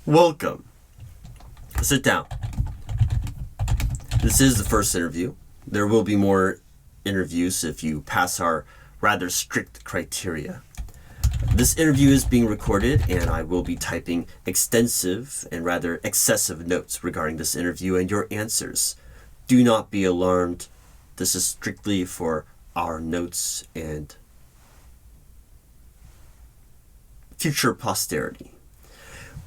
Welcome. Sit down. This is the first interview. There will be more interviews if you pass our rather strict criteria. This interview is being recorded, and I will be typing extensive and rather excessive notes regarding this interview and your answers. Do not be alarmed. This is strictly for our notes and future posterity.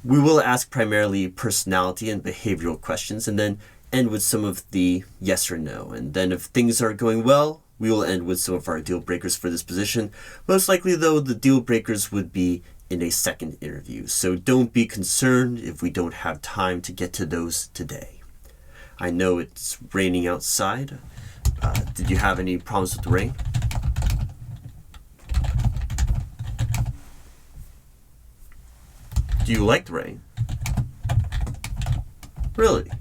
We will ask primarily personality and behavioral questions, and then end with some of the yes or no. And then if things are going well, we will end with some of our deal breakers for this position. Most likely, though, the deal breakers would be in a second interview. So don't be concerned if we don't have time to get to those today. I know it's raining outside. Did you have any problems with the rain? Do you like the rain? Really?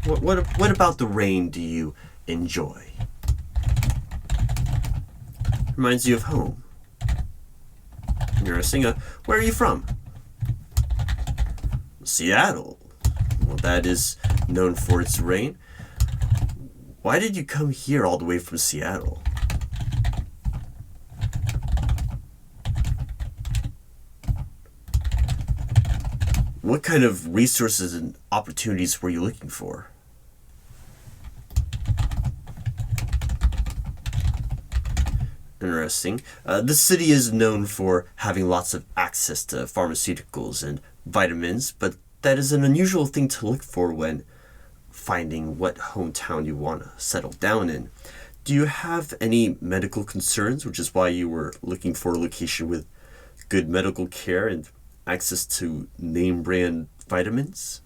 What about the rain do you enjoy? Reminds you of home. Interesting. Where are you from? Seattle. Well, that is known for its rain. Why did you come here all the way from Seattle? What kind of resources and opportunities were you looking for? Interesting. The city is known for having lots of access to pharmaceuticals and vitamins, but that is an unusual thing to look for when finding what hometown you want to settle down in. Do you have any medical concerns, which is why you were looking for a location with good medical care and access to name brand vitamins?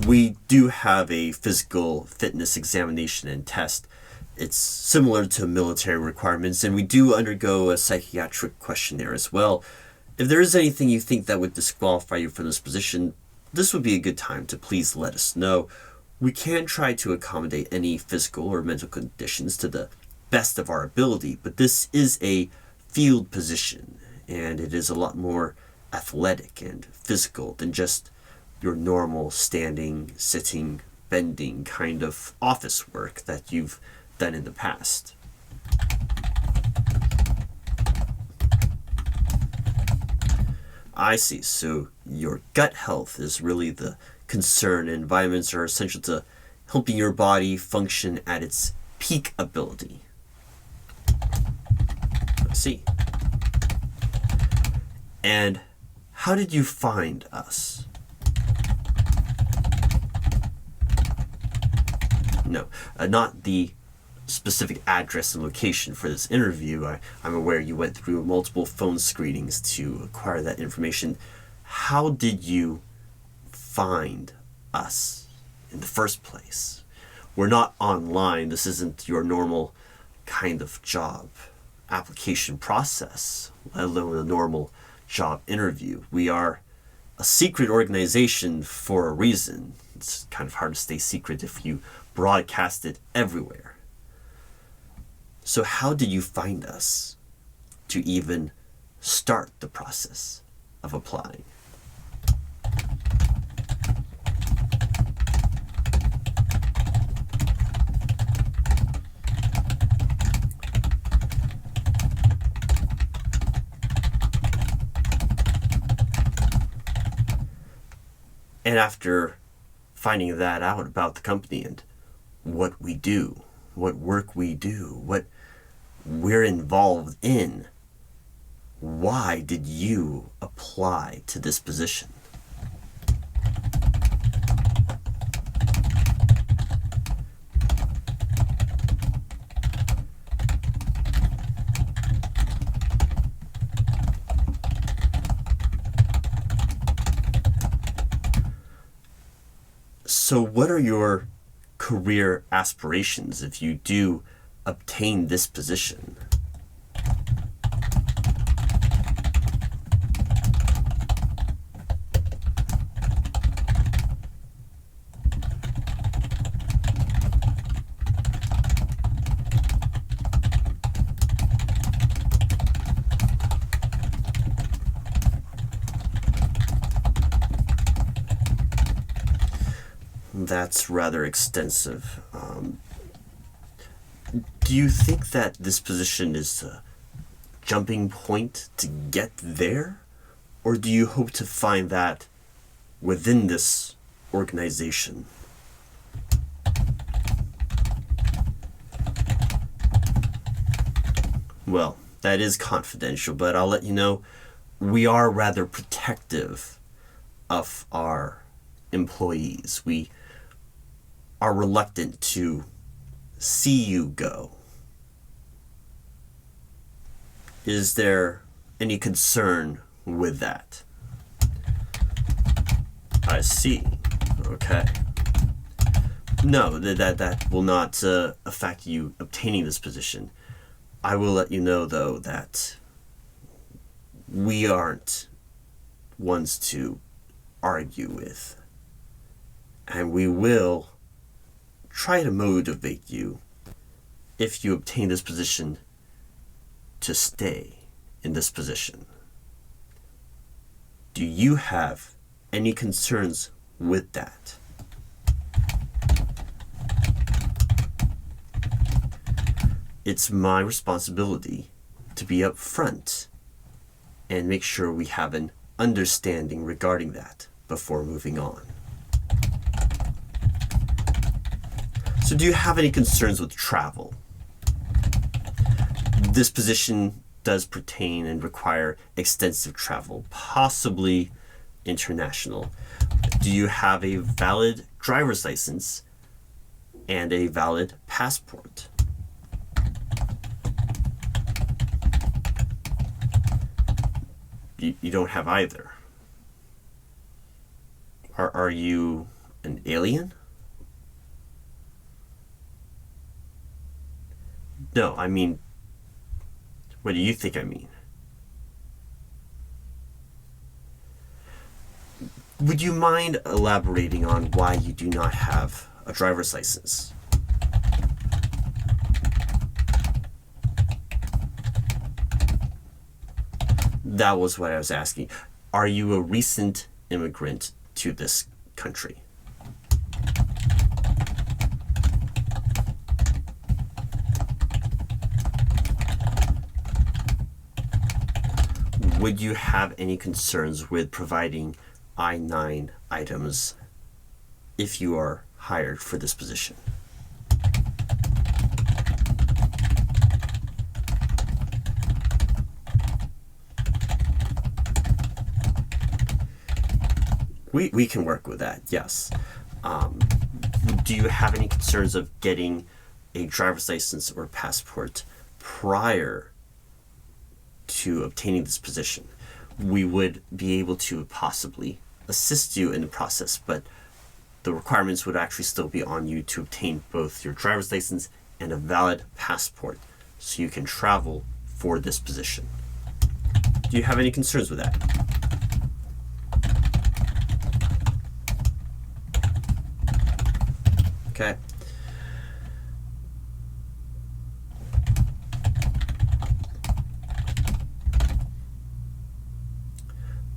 We do have a physical fitness examination and test. It's similar to military requirements, and we do undergo a psychiatric questionnaire as well. If there is anything you think that would disqualify you from this position, this would be a good time to please let us know. We can try to accommodate any physical or mental conditions to the best of our ability, but this is a field position, and it is a lot more athletic and physical than just your normal standing, sitting, bending kind of office work that you've done in the past. I see. So your gut health is really the concern, and vitamins are essential to helping your body function at its peak ability. I see. And how did you find us? No, not the specific address and location for this interview. I'm aware you went through multiple phone screenings to acquire that information. How did you find us in the first place? We're not online. This isn't your normal kind of job application process, let alone a normal job interview. We are a secret organization for a reason. It's kind of hard to stay secret if you broadcast it everywhere. So how did you find us to even start the process of applying? And after finding that out about the company and what we do, what work we do, what we're involved in, why did you apply to this position? So what are your career aspirations if you do obtain this position? That's rather extensive. Do you think that this position is a jumping point to get there? Or do you hope to find that within this organization? Well, that is confidential, but I'll let you know we are rather protective of our employees. We are reluctant to see you go. Is there any concern with that? I see. Okay. No, that will not affect you obtaining this position. I will let you know, though, that we aren't ones to argue with. And we will try to motivate you, if you obtain this position, to stay in this position. Do you have any concerns with that? It's my responsibility to be upfront and make sure we have an understanding regarding that before moving on. So do you have any concerns with travel? This position does pertain and require extensive travel, possibly international. Do you have a valid driver's license and a valid passport? You don't have either. Are you an alien? No, I mean, what do you think I mean? Would you mind elaborating on why you do not have a driver's license? That was what I was asking. Are you a recent immigrant to this country? Would you have any concerns with providing I-9 items if you are hired for this position? We can work with that, yes. Do you have any concerns of getting a driver's license or passport prior to obtaining this position? We would be able to possibly assist you in the process, but the requirements would actually still be on you to obtain both your driver's license and a valid passport so you can travel for this position. Do you have any concerns with that? Okay.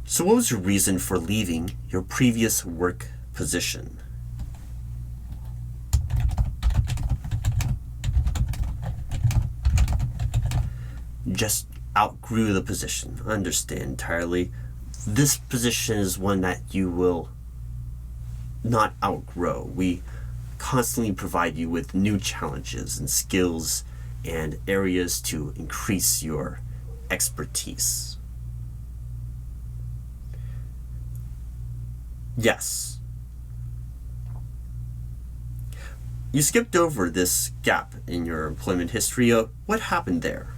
So what was your reason for leaving your previous work position? Just outgrew the position. I understand entirely. This position is one that you will not outgrow. We constantly provide you with new challenges and skills and areas to increase your expertise. Yes. You skipped over this gap in your employment history. What happened there?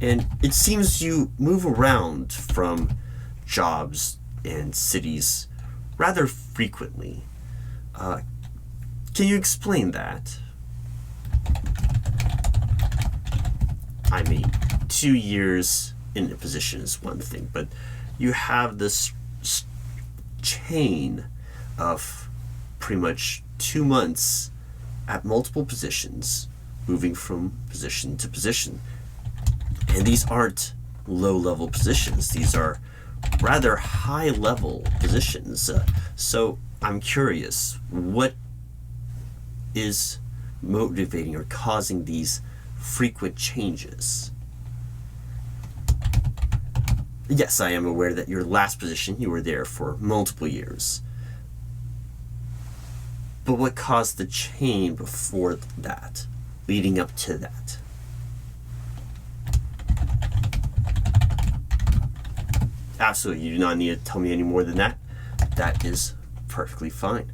And it seems you move around from jobs and cities rather frequently. Can you explain that? I mean, 2 years in a position is one thing, but you have this chain of pretty much 2 months at multiple positions moving from position to position. And these aren't low-level positions. These are rather high-level positions. So I'm curious, what is motivating or causing these frequent changes? Yes, I am aware that your last position, you were there for multiple years. But what caused the chain before that, leading up to that? Absolutely, you do not need to tell me any more than that. That is perfectly fine.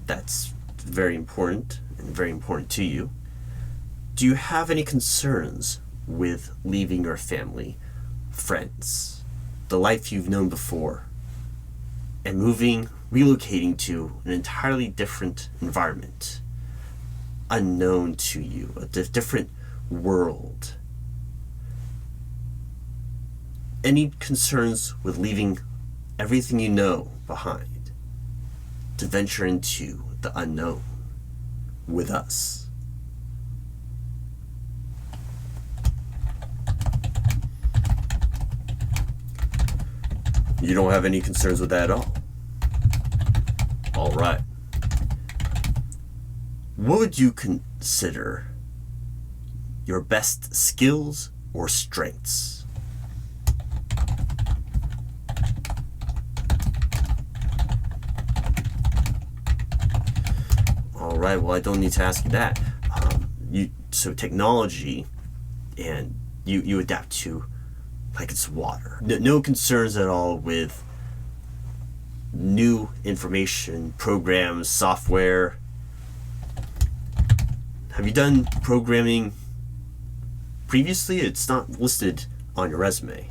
That's very important and very important to you. Do you have any concerns with leaving your family, friends, the life you've known before, and relocating to an entirely different environment, unknown to you, a different world? Any concerns with leaving everything you know behind to venture into the unknown with us? You don't have any concerns with that at all? All right. What would you consider your best skills or strengths? All right, well, I don't need to ask you that. So technology, and you adapt to like it's water. No concerns at all with new information, programs, software. Have you done programming previously? It's not listed on your resume.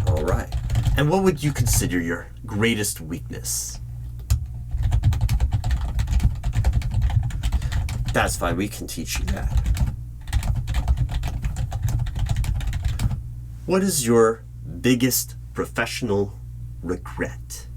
All right. And what would you consider your greatest weakness? That's fine, we can teach you that. What is your biggest professional regret?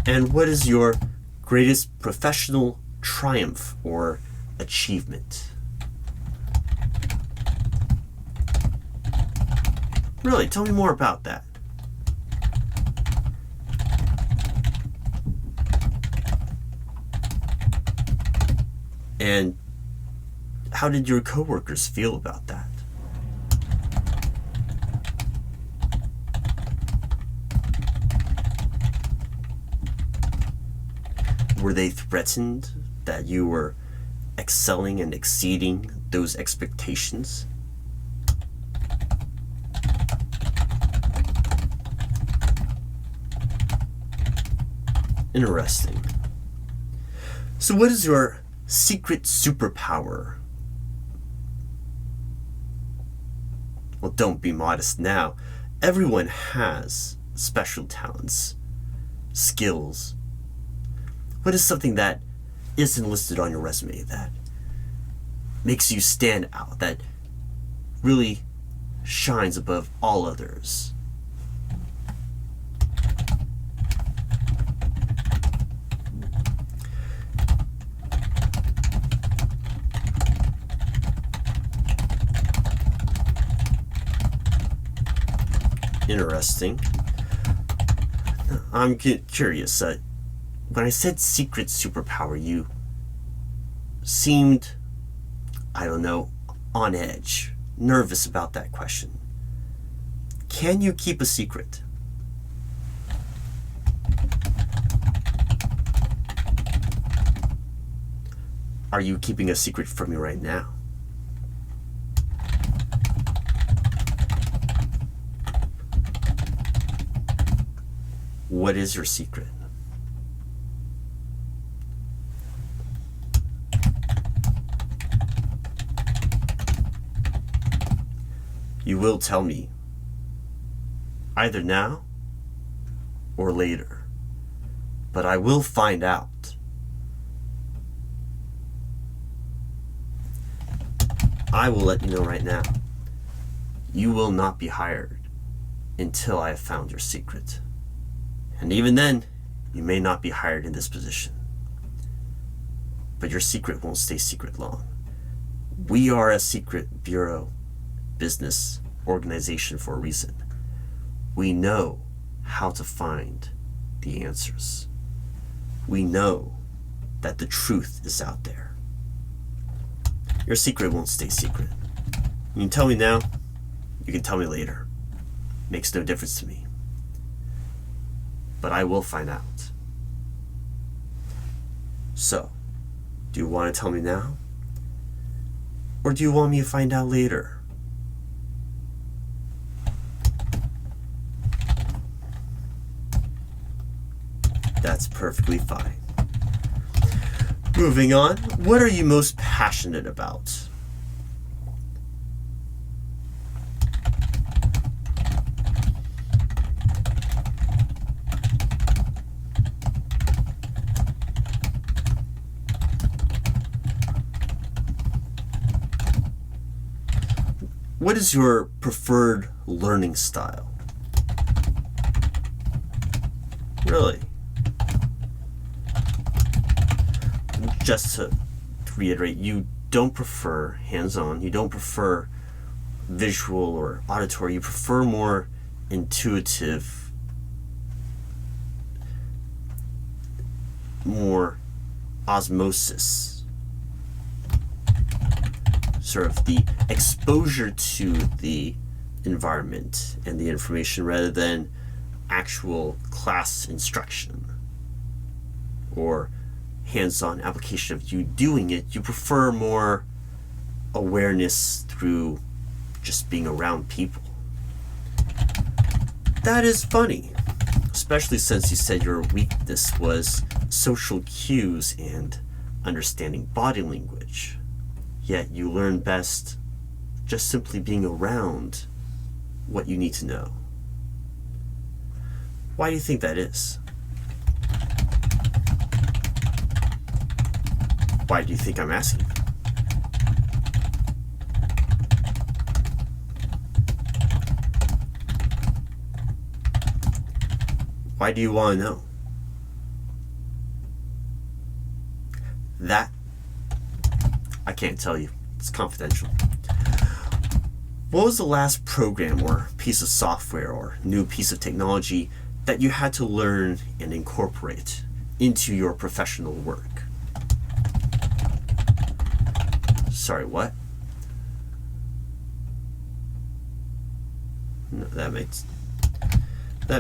And what is your greatest professional triumph or achievement? Really, tell me more about that. And how did your coworkers feel about that? Were they threatened that you were excelling and exceeding those expectations? Interesting. So what is your secret superpower? Well, don't be modest now. Everyone has special talents, skills. What is something that isn't listed on your resume that makes you stand out, that really shines above all others? Interesting. I'm curious. When I said secret superpower, you seemed, I don't know, on edge, nervous about that question. Can you keep a secret? Are you keeping a secret from me right now? What is your secret? You will tell me, either now or later. but I will find out. I will let you know right now. You will not be hired until I have found your secret. And even then, you may not be hired in this position. But your secret won't stay secret long. We are a secret bureau business organization for a reason. We know how to find the answers. We know that the truth is out there. Your secret won't stay secret. You can tell me now, you can tell me later. Makes no difference to me. But I will find out. So, do you want to tell me now? Or do you want me to find out later? That's perfectly fine. Moving on, what are you most passionate about? What is your preferred learning style? Really? Just to reiterate, you don't prefer hands-on, you don't prefer visual or auditory, you prefer more intuitive, more osmosis, sort of the exposure to the environment and the information rather than actual class instruction or hands-on application of you doing it. You prefer more awareness through just being around people. That is funny, especially since you said your weakness was social cues and understanding body language. Yet you learn best just simply being around what you need to know. Why do you think that is? Why do you think I'm asking? Why do you want to know? That, I can't tell you. It's confidential. What was the last program or piece of software or new piece of technology that you had to learn and incorporate into your professional work? Sorry, what? No, that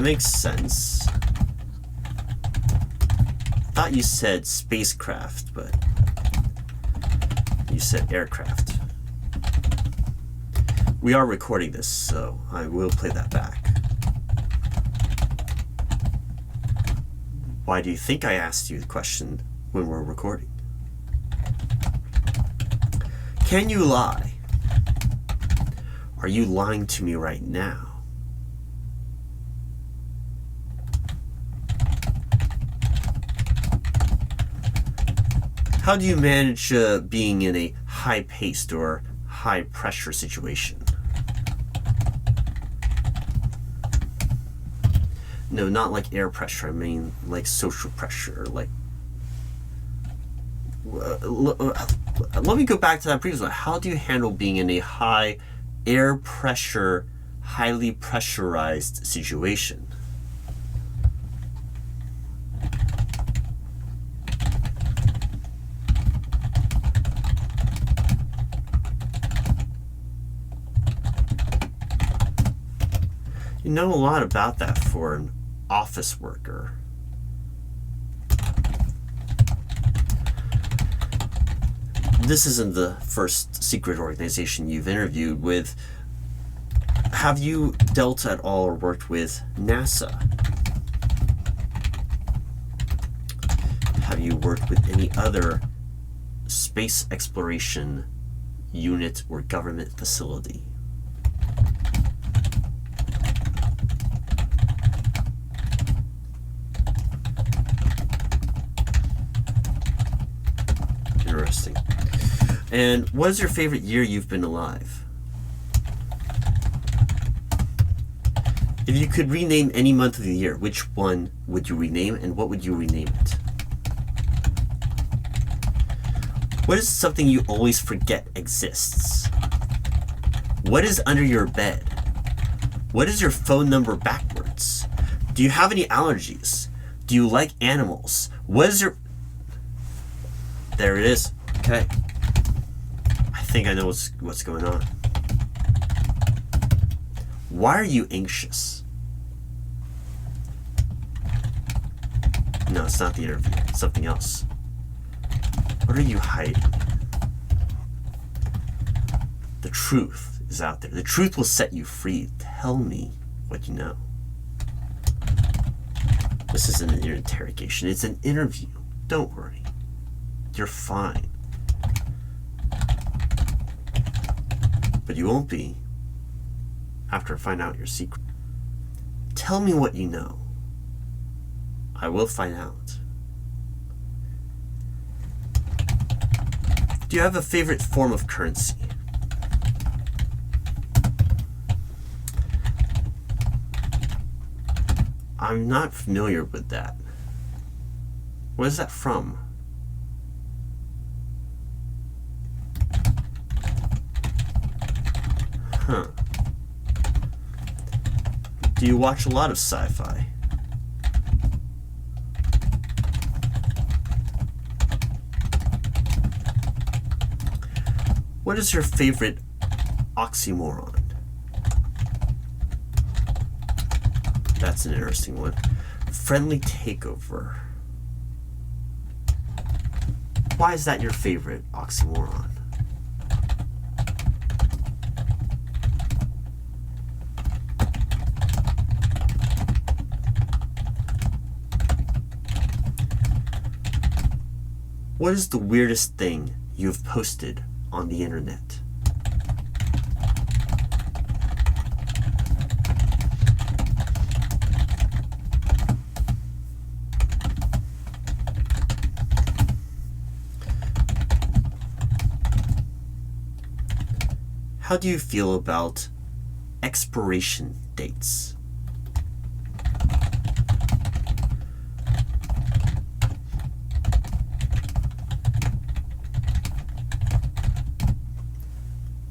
makes sense. Thought you said spacecraft, but you said aircraft. We are recording this, so I will play that back. Why do you think I asked you the question when we're recording? Can you lie? Are you lying to me right now? How do you manage being in a high-paced or high-pressure situation? No, not like air pressure. I mean like social pressure. Like, let me go back to that previous one. How do you handle being in a high air pressure, highly pressurized situation? You know a lot about that for an office worker. This isn't the first secret organization you've interviewed with. Have you dealt at all or worked with NASA? Have you worked with any other space exploration unit or government facility? interesting. And what is your favorite year you've been alive? If you could rename any month of the year, which one would you rename, and what would you rename it? What is something you always forget exists? What is under your bed? What is your phone number backwards? Do you have any allergies? Do you like animals? What is your... There it is. Okay. I think I know what's going on. Why are you anxious? No, it's not the interview. It's something else. What are you hiding? The truth is out there. The truth will set you free. Tell me what you know. This isn't an interrogation. It's an interview. Don't worry. You're fine. But you won't be after I find out your secret. Tell me what you know. I will find out. Do you have a favorite form of currency? I'm not familiar with that. What is that from? Huh. Do you watch a lot of sci-fi? What is your favorite oxymoron? That's an interesting one. Friendly takeover. Why is that your favorite oxymoron? What is the weirdest thing you've posted on the internet? How do you feel about expiration dates?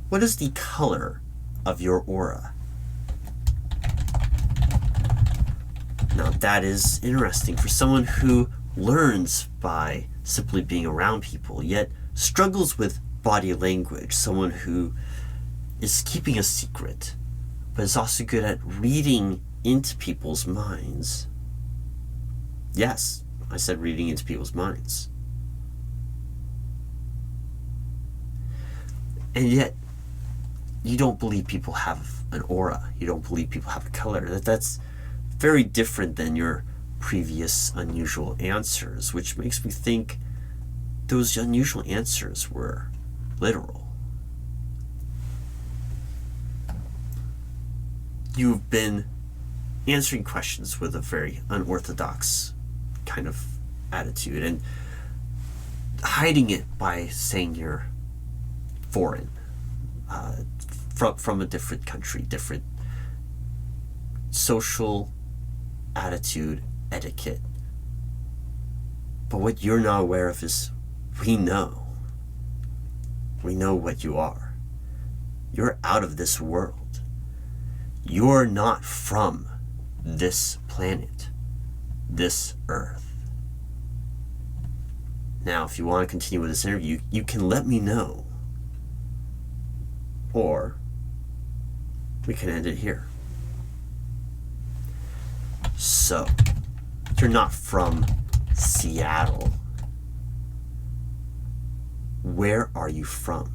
What is the color of your aura? Now that is interesting for someone who learns by simply being around people, yet struggles with body language, someone who is keeping a secret, but is also good at reading into people's minds. Yes, I said reading into people's minds. And yet, you don't believe people have an aura. You don't believe people have a color. That's very different than your previous unusual answers, which makes me think those unusual answers were literal. You've been answering questions with a very unorthodox kind of attitude and hiding it by saying you're foreign, from a different country, different social attitude, etiquette. But what you're not aware of is we know what you are. You're out of this world. You're not from this planet, this Earth. Now, if you want to continue with this interview, you can let me know. Or we can end it here. So, you're not from Seattle. Where are you from?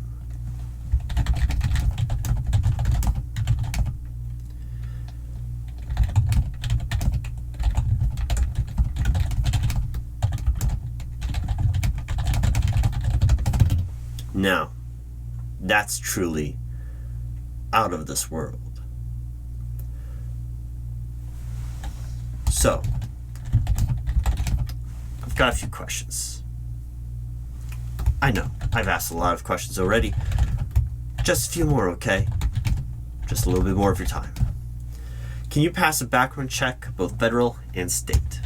Now, that's truly out of this world. So, I've got a few questions. I know, I've asked a lot of questions already. Just a few more, okay? Just a little bit more of your time. Can you pass a background check, both federal and state?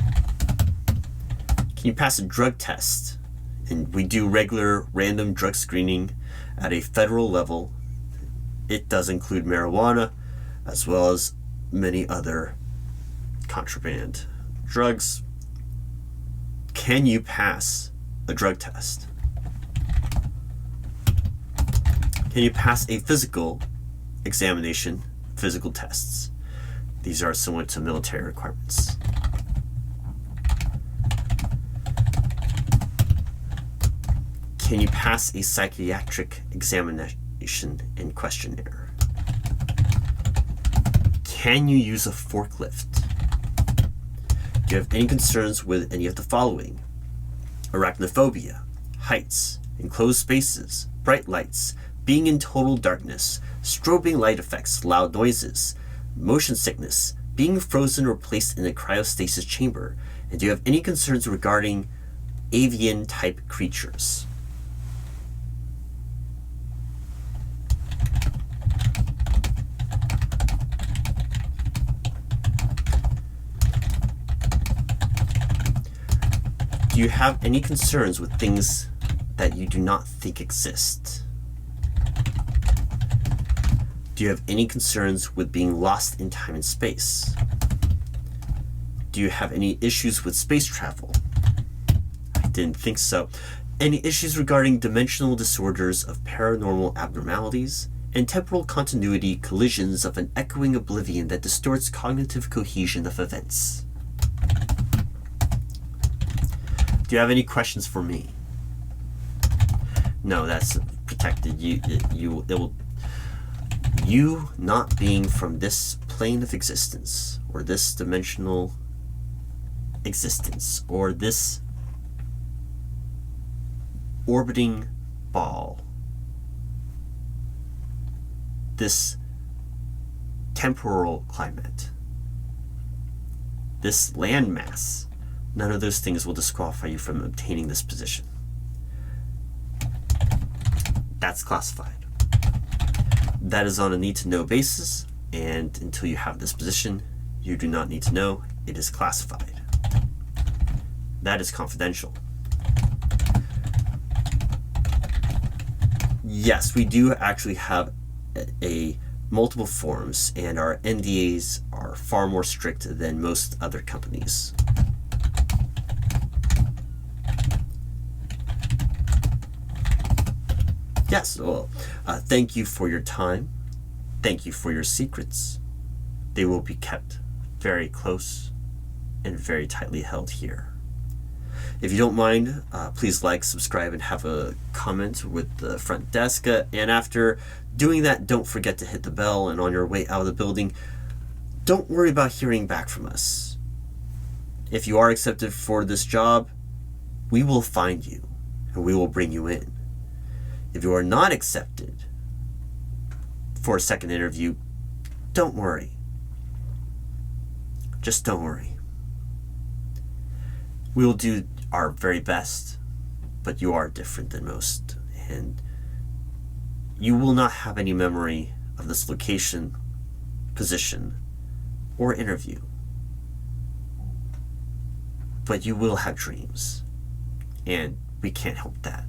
Can you pass a drug test? And we do regular random drug screening at a federal level. It does include marijuana, as well as many other contraband drugs. Can you pass a drug test? Can you pass a physical examination, physical tests? These are similar to military requirements. Can you pass a psychiatric examination and questionnaire? Can you use a forklift? Do you have any concerns with any of the following? Arachnophobia, heights, enclosed spaces, bright lights, being in total darkness, strobing light effects, loud noises, motion sickness, being frozen or placed in a cryostasis chamber, and do you have any concerns regarding avian type creatures? Do you have any concerns with things that you do not think exist? Do you have any concerns with being lost in time and space? Do you have any issues with space travel? I didn't think so. Any issues regarding dimensional disorders of paranormal abnormalities and temporal continuity collisions of an echoing oblivion that distorts cognitive cohesion of events? Do you have any questions for me? No, that's protected. You not being from this plane of existence, or this dimensional existence, or this orbiting ball, this temporal climate, this landmass, none of those things will disqualify you from obtaining this position. That's classified. That is on a need-to-know basis, and until you have this position, you do not need to know. It is classified. That is confidential. Yes, we do actually have a multiple forms, and our NDAs are far more strict than most other companies. Yes, well, thank you for your time. Thank you for your secrets. They will be kept very close and very tightly held here. If you don't mind, please like, subscribe, and have a comment with the front desk. And after doing that, don't forget to hit the bell. And on your way out of the building, don't worry about hearing back from us. If you are accepted for this job, we will find you and we will bring you in. If you are not accepted for a second interview, don't worry. Just don't worry. We will do our very best, but you are different than most, and you will not have any memory of this location, position, or interview. But you will have dreams, and we can't help that.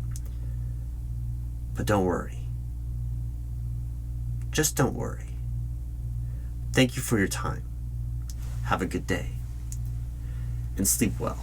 But don't worry. Just don't worry. Thank you for your time. Have a good day. And sleep well.